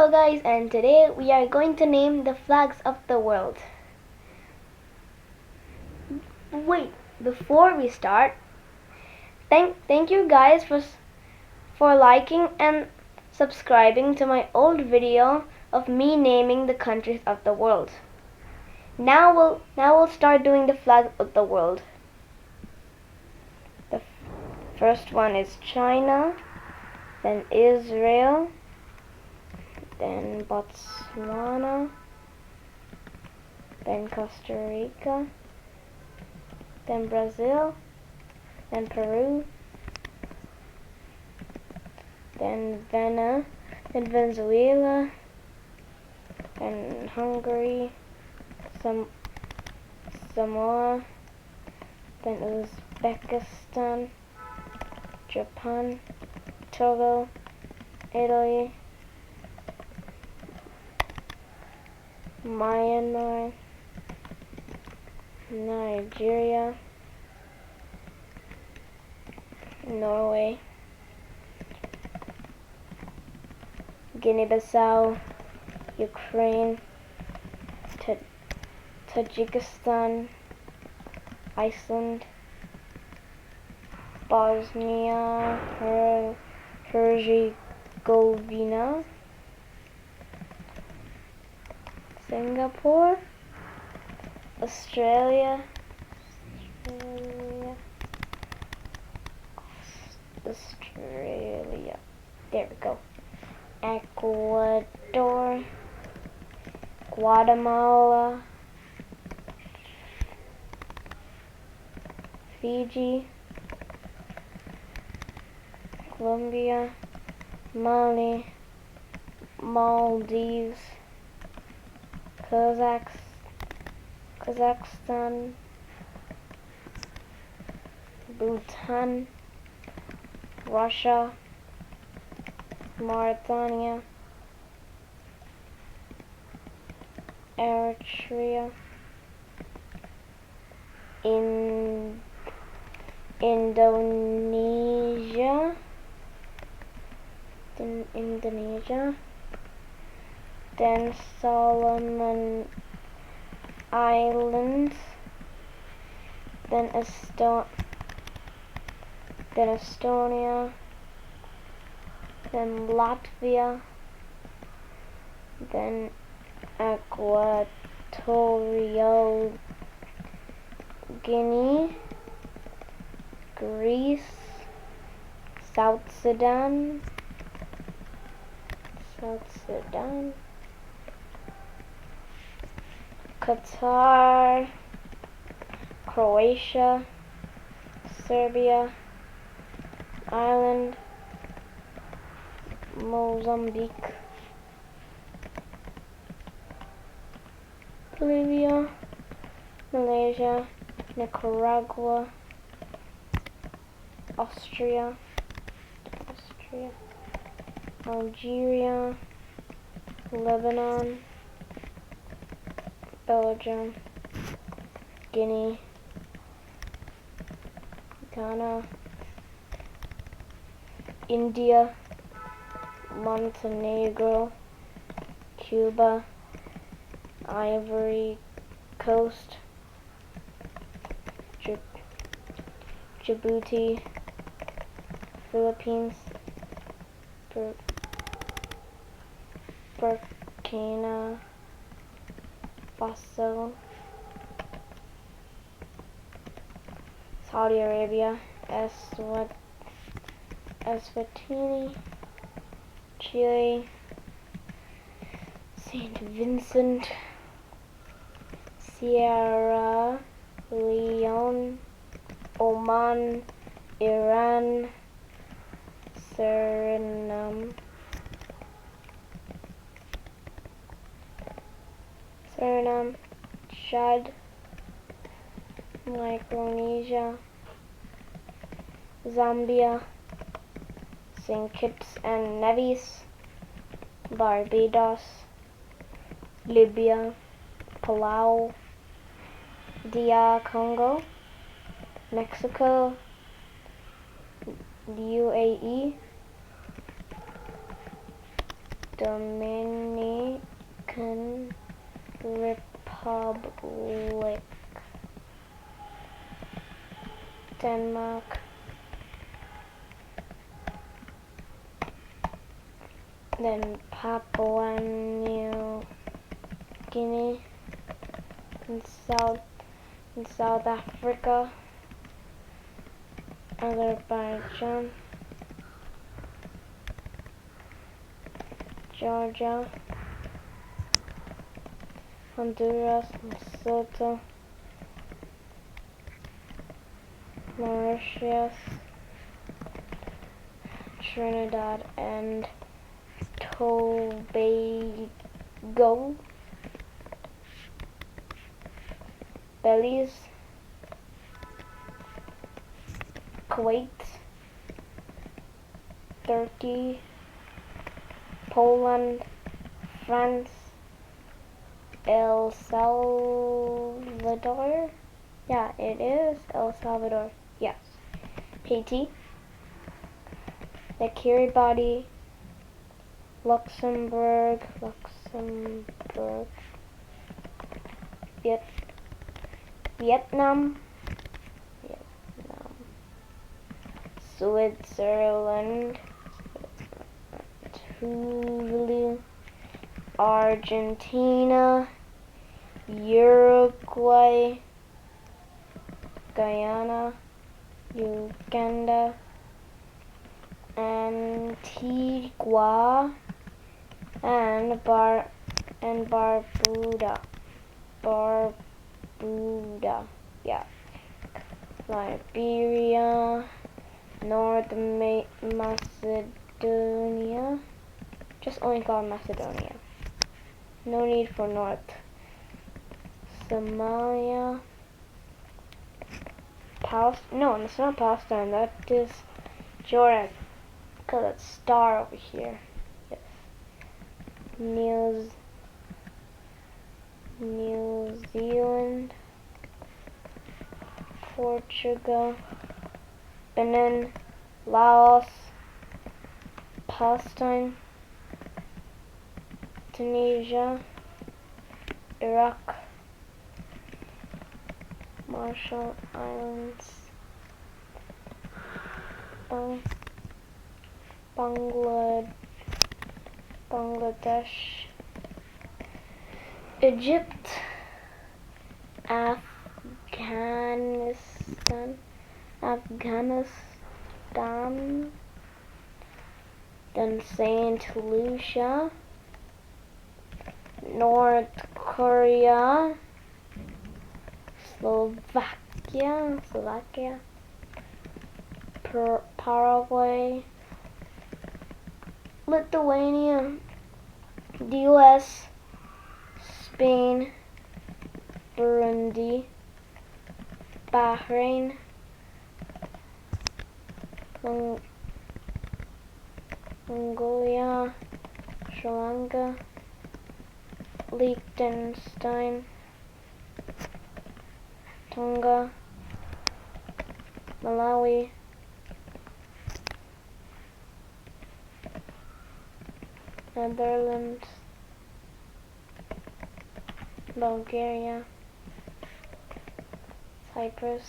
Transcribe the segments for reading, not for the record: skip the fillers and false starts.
Hello guys, and today we are going to name the flags of the world. Wait, before we start, thank you guys for liking and subscribing to my old video of me naming the countries of the world. Now we'll start doing the flags of the world. The first one is China, then Israel, then Botswana, then Costa Rica, then Brazil, then Peru, then Venezuela, then Hungary, Samoa, then Uzbekistan, Japan, Togo, Italy, Myanmar, Nigeria, Norway, Guinea-Bissau, Ukraine, Tajikistan, Iceland, Bosnia Herzegovina, Singapore, Australia, there we go, Ecuador, Guatemala, Fiji, Colombia, Mali, Maldives, Kazakhstan, Bhutan, Russia, Mauritania, Eritrea, Indonesia, then Solomon Islands, then Estonia, then Latvia, then Equatorial Guinea, Greece, South Sudan, Qatar, Croatia, Serbia, Ireland, Mozambique, Bolivia, Malaysia, Nicaragua, Austria, Algeria, Lebanon, Belgium, Guinea, Ghana, India, Montenegro, Cuba, Ivory Coast, Djibouti, Philippines, Burkina Faso, Saudi Arabia, Eswatini, Chile, Saint Vincent, Sierra Leone, Oman, Iran, Suriname, Chad, Micronesia, Zambia, St. Kitts and Nevis, Barbados, Libya, Palau, DR Congo, Mexico, UAE, Dominican Republic, Denmark, then Papua New Guinea, and South Africa, Azerbaijan, Georgia, Honduras, Lesotho, Mauritius, Trinidad and Tobago, Belize, Kuwait, Turkey, Poland, France, El Salvador. Yeah, it is El Salvador. Yes. Haiti, the Kiribati, Luxembourg, Vietnam, Switzerland, Tuvalu, Argentina, Uruguay, Guyana, Uganda, Antigua, and Barbuda. Yeah. Liberia, North Macedonia. Just only call Macedonia. No need for North. Somalia. No, it's not Palestine. That is Jordan. Cause it's star over here. Yes. New Zealand, Portugal, Benin, Laos, Palestine, Tunisia, Iraq, Marshall Islands, Bangladesh, Egypt, Afghanistan, then Saint Lucia, North Korea, Slovakia, Paraguay, Lithuania, the US, Spain, Burundi, Bahrain, Mongolia, Sri Lanka, Liechtenstein, Tonga, Malawi, Netherlands, Bulgaria, Cyprus,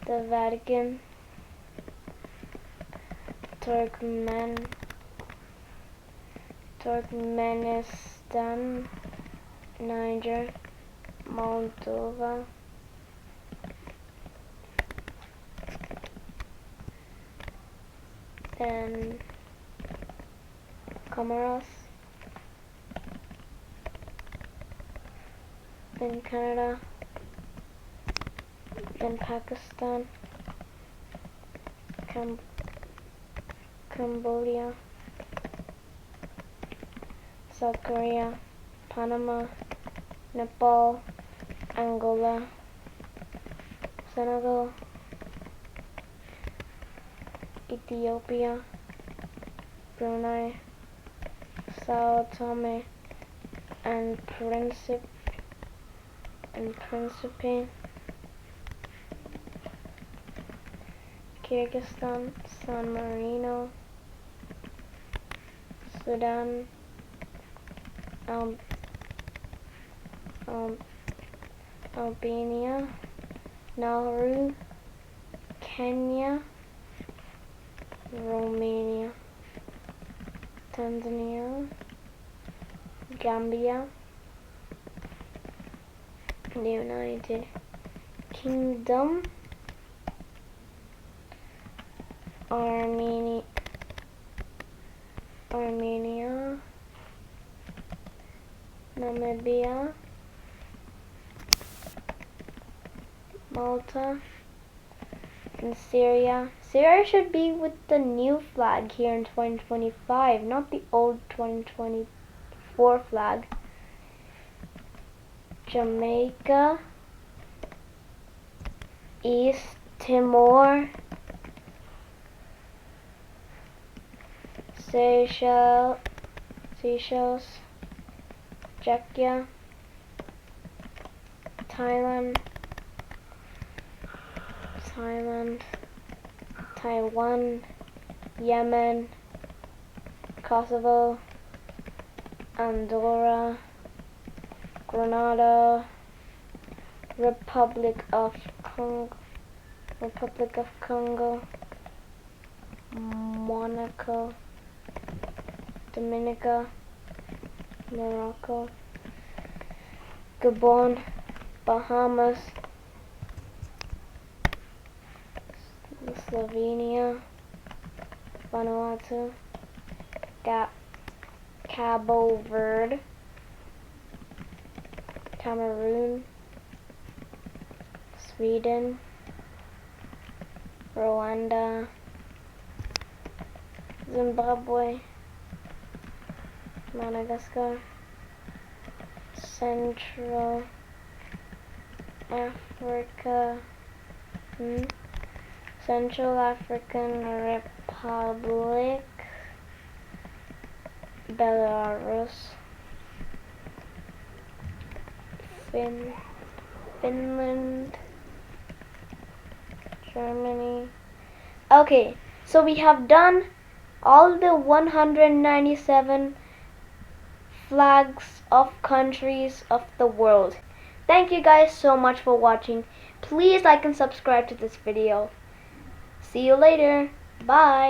the Vatican, Turkmenistan, Niger, Moldova, then Comoros, then Canada, then Pakistan, Cambodia, South Korea, Panama, Nepal, Angola, Senegal, Ethiopia, Brunei, Sao Tome and Principe, Kyrgyzstan, San Marino, Sudan, Albania, Nauru, Kenya, Romania, Tanzania, Gambia, the United Kingdom, Armenia, Namibia, Malta, and Syria. Syria should be with the new flag here in 2025, not the old 2024 flag. Jamaica, East Timor, Seychelles, Czechia, Thailand, Taiwan, Yemen, Kosovo, Andorra, Grenada, Republic of Congo, Monaco, Dominica, Morocco, Gabon, Bahamas, Slovenia, Vanuatu, Cabo Verde, Cameroon, Sweden, Rwanda, Zimbabwe, Madagascar, Central African Republic, Belarus, Finland, Germany. Okay, so we have done all the 197 flags of countries of the world. Thank you guys so much for watching. Please like and subscribe to this video. See you later. Bye.